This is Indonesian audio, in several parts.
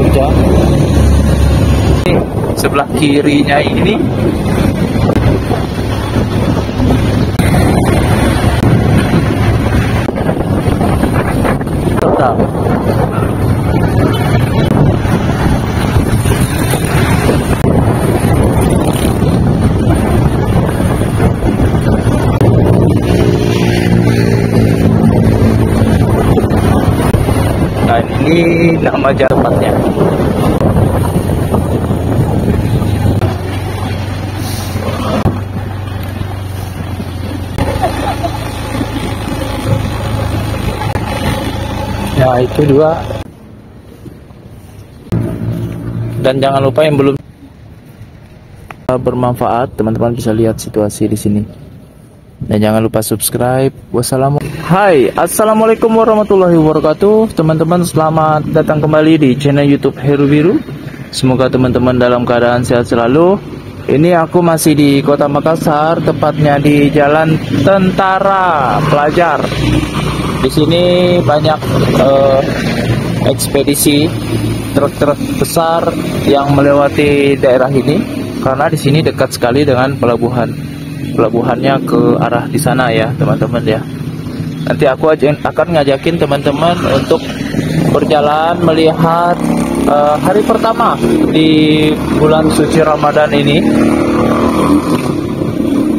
kerja. Sebelah kirinya ini total. Nah, ini nama tempatnya. Ya, itu dua. Dan jangan lupa yang belum bermanfaat, teman-teman bisa lihat situasi di sini. Dan jangan lupa subscribe. Assalamualaikum warahmatullahi wabarakatuh. Teman-teman, selamat datang kembali di channel YouTube Heru Biru. Semoga teman-teman dalam keadaan sehat selalu. Ini aku masih di Kota Makassar, tepatnya di Jalan Tentara Pelajar. Di sini banyak ekspedisi truk-truk besar yang melewati daerah ini, karena di sini dekat sekali dengan pelabuhannya ke arah di sana ya teman-teman ya. Nanti aku akan ngajakin teman-teman untuk berjalan melihat hari pertama di bulan suci Ramadan ini.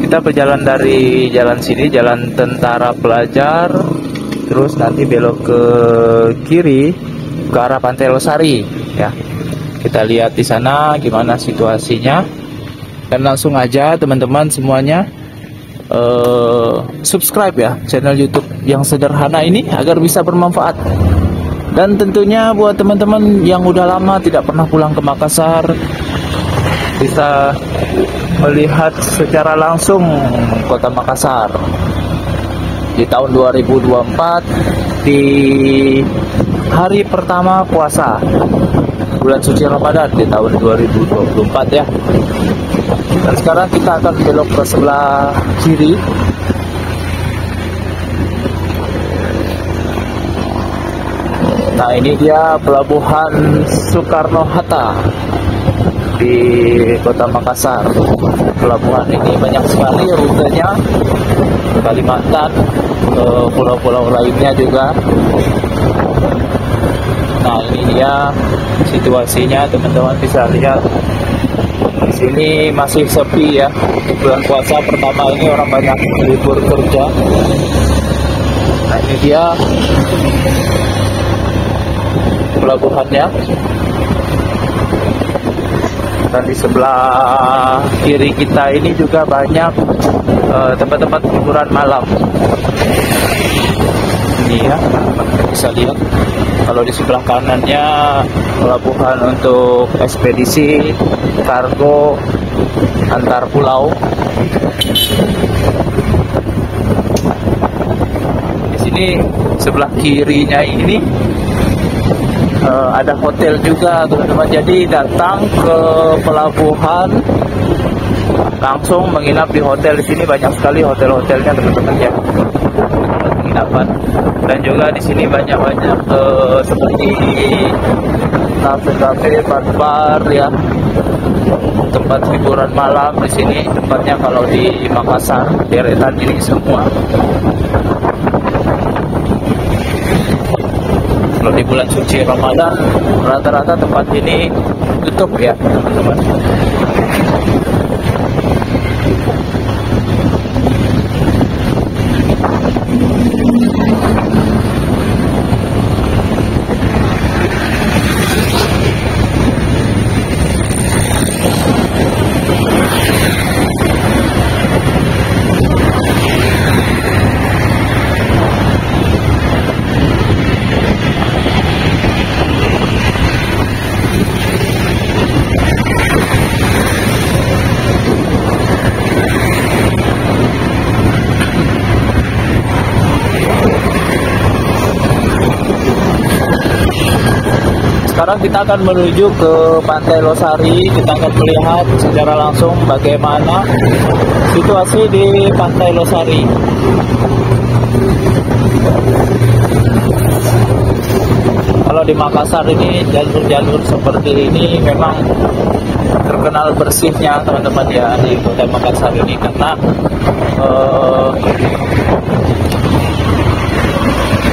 Kita berjalan dari jalan sini, Jalan Tentara Pelajar, terus nanti belok ke kiri ke arah Pantai Losari ya. Kita lihat di sana gimana situasinya, dan langsung aja teman-teman semuanya subscribe ya channel YouTube yang sederhana ini agar bisa bermanfaat. Dan tentunya buat teman-teman yang udah lama tidak pernah pulang ke Makassar, bisa melihat secara langsung Kota Makassar di tahun 2024 di hari pertama puasa bulan suci Ramadan di tahun 2024 ya. Dan sekarang kita akan belok ke sebelah kiri. Nah, ini dia Pelabuhan Soekarno-Hatta di Kota Makassar. Pelabuhan ini banyak sekali rutenya, Kalimantan, ke pulau-pulau lainnya juga. Nah, ini dia situasinya, teman-teman bisa lihat. Di sini masih sepi ya. Bulan puasa pertama ini orang banyak libur kerja. Nah, ini dia pelabuhannya. Dan di sebelah kiri kita ini juga banyak tempat-tempat hiburan malam. Ini ya, bisa lihat. Kalau di sebelah kanannya pelabuhan untuk ekspedisi kargo antar pulau. Di sini sebelah kirinya ini ada hotel juga teman-teman. Jadi datang ke pelabuhan langsung menginap di hotel. Di sini banyak sekali hotel-hotelnya teman-teman ya, penginapan. Dan juga di sini banyak-banyak seperti kafe-kafe, bar-bar ya, tempat hiburan malam. Di sini tempatnya kalau di Makassar deretan ini semua. Kalau di bulan suci Ramadan rata-rata tempat ini tutup ya teman-teman. Sekarang kita akan menuju ke Pantai Losari. Kita akan melihat secara langsung bagaimana situasi di Pantai Losari. Kalau kalau di Makassar ini jalur-jalur seperti ini memang terkenal bersihnya teman-teman ya di kota Makassar ini, karena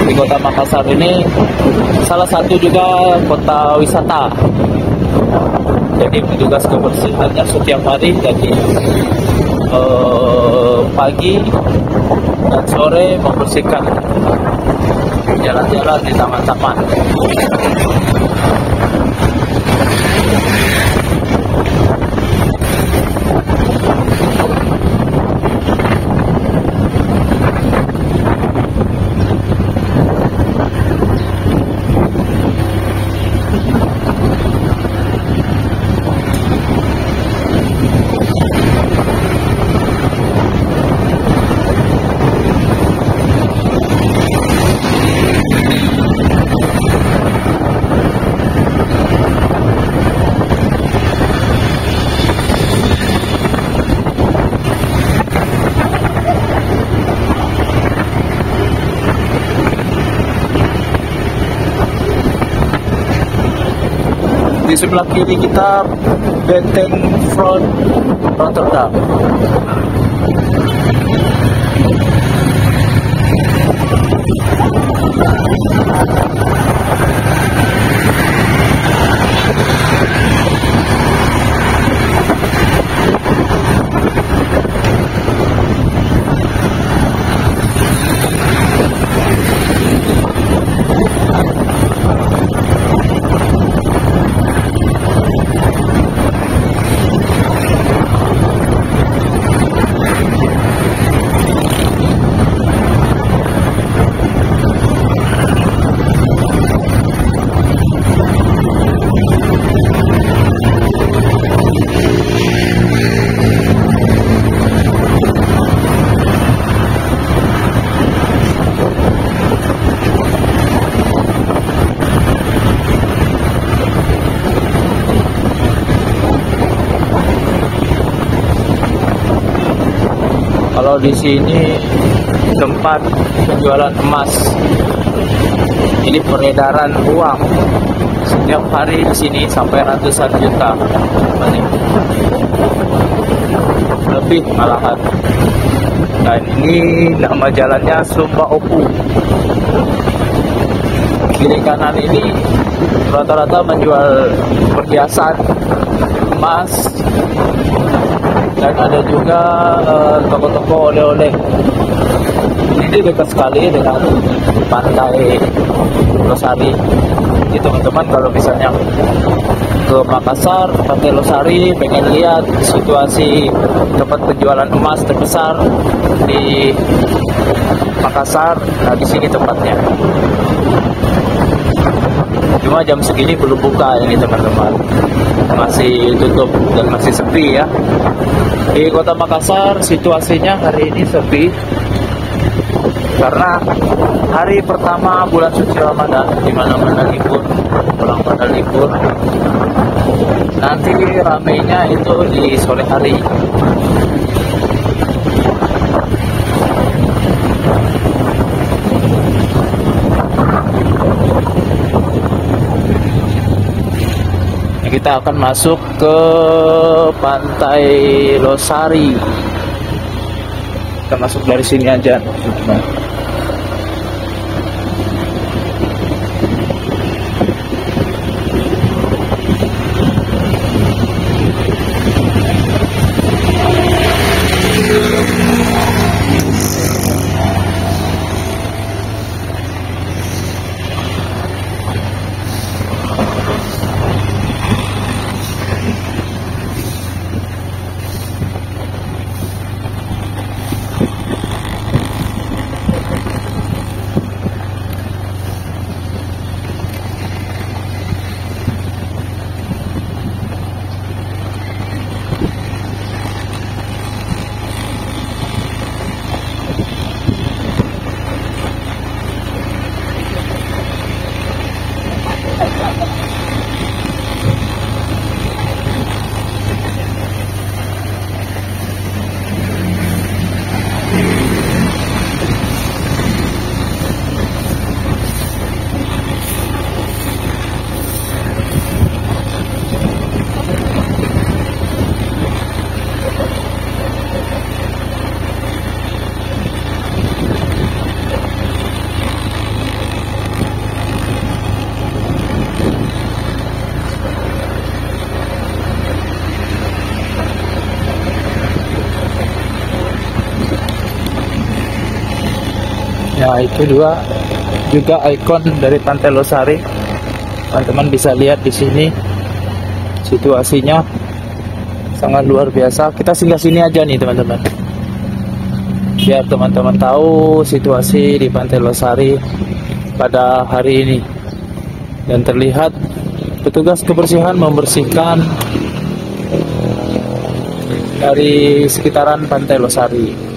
di kota Makassar ini salah satu juga kota wisata. Jadi petugas kebersihannya setiap hari dari pagi dan sore membersihkan jalan-jalan di taman-taman. Di sebelah kiri kita Benteng Front Rotterdam. Kalau di sini tempat penjualan emas, ini peredaran uang setiap hari di sini sampai ratusan juta, lebih malahan. Dan ini nama jalannya Sumba Opu. Kiri kanan ini rata-rata menjual perhiasan emas, dan ada juga toko-toko oleh-oleh. Ini dekat sekali dengan pantai Losari. Jadi teman-teman kalau misalnya ke Makassar, pantai Losari, pengen lihat situasi tempat penjualan emas terbesar di Makassar, nah di sini tempatnya. Cuma jam segini belum buka ini teman-teman, masih tutup dan masih sepi ya. Di kota Makassar situasinya hari ini sepi karena hari pertama bulan suci Ramadan, di mana-mana libur, pulang pada libur. Nanti ramainya itu di sore hari. Kita akan masuk ke pantai Losari. Kita masuk dari sini aja. Nah, itu juga ikon dari Pantai Losari. Teman-teman bisa lihat di sini situasinya sangat luar biasa. Kita singgah sini aja nih teman-teman, biar teman-teman tahu situasi di Pantai Losari pada hari ini. Dan terlihat petugas kebersihan membersihkan dari sekitaran Pantai Losari.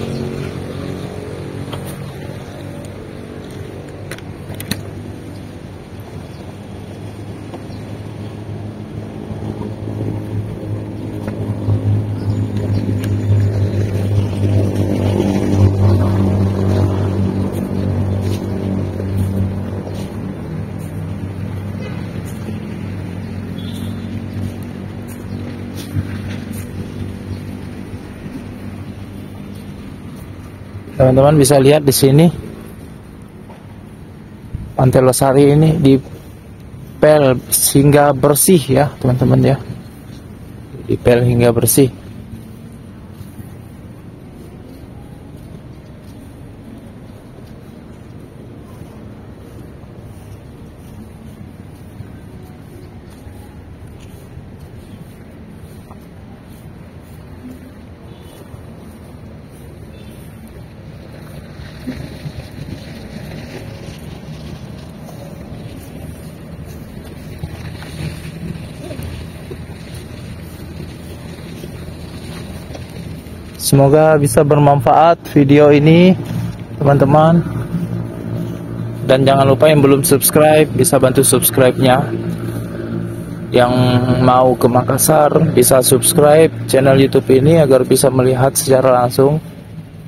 Teman-teman bisa lihat di sini Pantai Losari ini dipel hingga bersih ya teman-teman ya, dipel hingga bersih. Semoga bisa bermanfaat video ini teman-teman. Dan jangan lupa yang belum subscribe bisa bantu subscribe-nya. Yang mau ke Makassar bisa subscribe channel YouTube ini agar bisa melihat secara langsung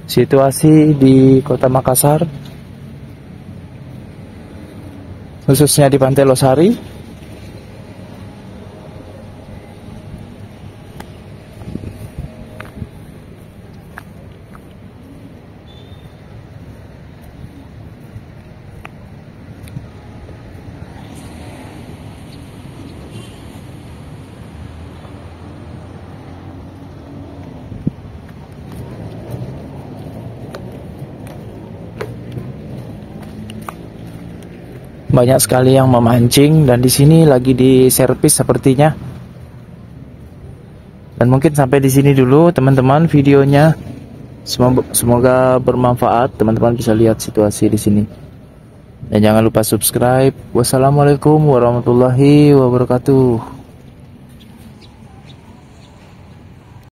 situasi di Kota Makassar, khususnya di Pantai Losari. Banyak sekali yang memancing dan di sini lagi diservis sepertinya. Dan mungkin sampai di sini dulu teman-teman videonya. Semoga bermanfaat, teman-teman bisa lihat situasi di sini. Dan jangan lupa subscribe. Wassalamualaikum warahmatullahi wabarakatuh.